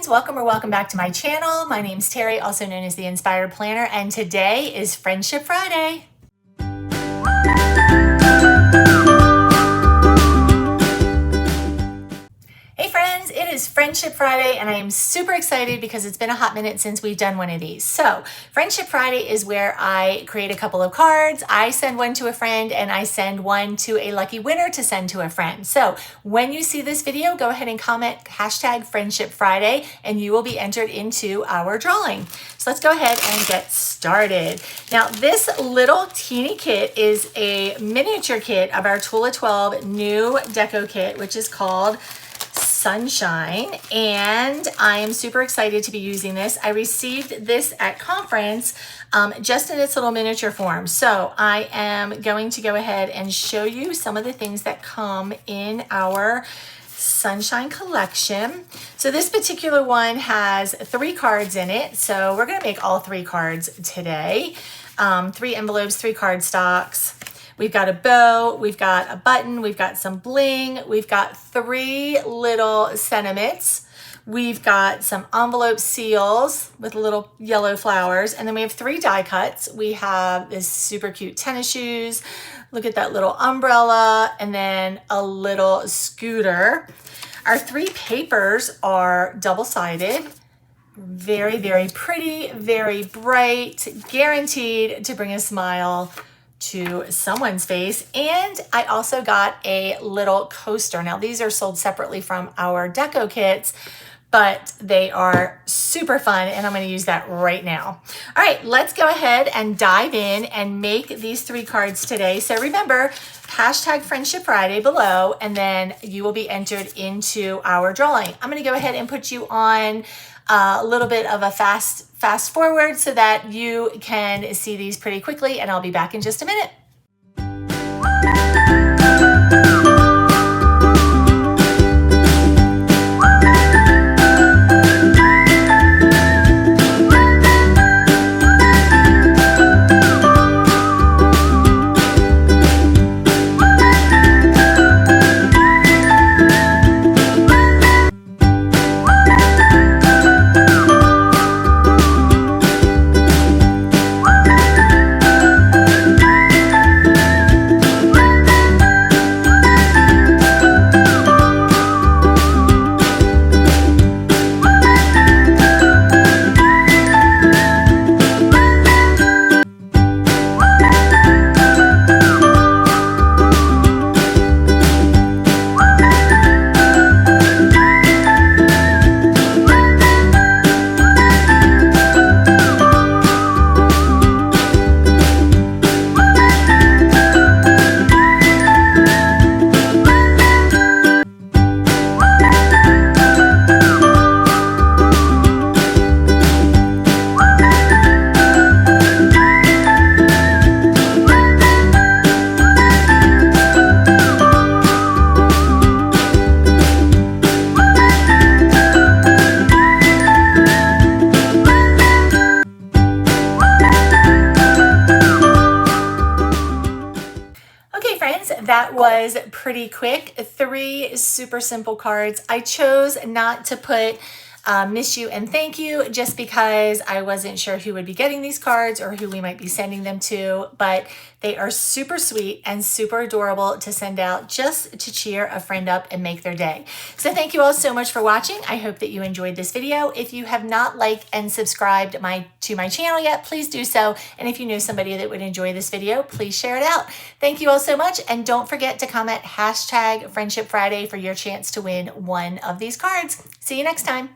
friends, welcome or welcome back to my channel. My name's Terry, also known as the Inspired Planner, and today is Friendship Friday. Hey friends, it is Friendship Friday and I am super excited because it's been a hot minute since we've done one of these. So Friendship Friday is where I create a couple of cards, I send one to a friend, and I send one to a lucky winner to send to a friend. So when you see this video, go ahead and comment hashtag Friendship Friday and you will be entered into our drawing. So let's go ahead and get started. Now this little teeny kit is a miniature kit of our Tula XII new deco kit, which is called Sunshine, and I am super excited to be using this. I received this at conference just in its little miniature form. So I am going to go ahead and show you some of the things that come in our Sunshine collection. So this particular one has 3 cards in it. So we're going to make all 3 cards today. 3 envelopes, 3 card stocks. We've got a bow, we've got a button, we've got some bling, we've got 3 little sentiments, we've got some envelope seals with little yellow flowers, and then we have 3 die cuts. We have this super cute tennis shoes, look at that little umbrella, and then a little scooter. Our 3 papers are double-sided. Very, very pretty, very bright, guaranteed to bring a smile to someone's face. And I also got a little coaster. Now these are sold separately from our deco kits, but they are super fun and I'm going to use that right now. All right, let's go ahead and dive in and make these 3 cards today. So remember, hashtag Friendship Friday below, and then you will be entered into our drawing. I'm going to go ahead and put you on a little bit of a fast forward so that you can see these pretty quickly, and I'll be back in just a minute. That was pretty quick. 3 super simple cards. I chose not to put miss you and thank you just because I wasn't sure who would be getting these cards or who we might be sending them to, but they are super sweet and super adorable to send out just to cheer a friend up and make their day. So thank you all so much for watching. I hope that you enjoyed this video. If you have not liked and subscribed to my channel yet, please do so. And if you know somebody that would enjoy this video, please share it out. Thank you all so much. And don't forget to comment hashtag Friendship Friday for your chance to win one of these cards. See you next time.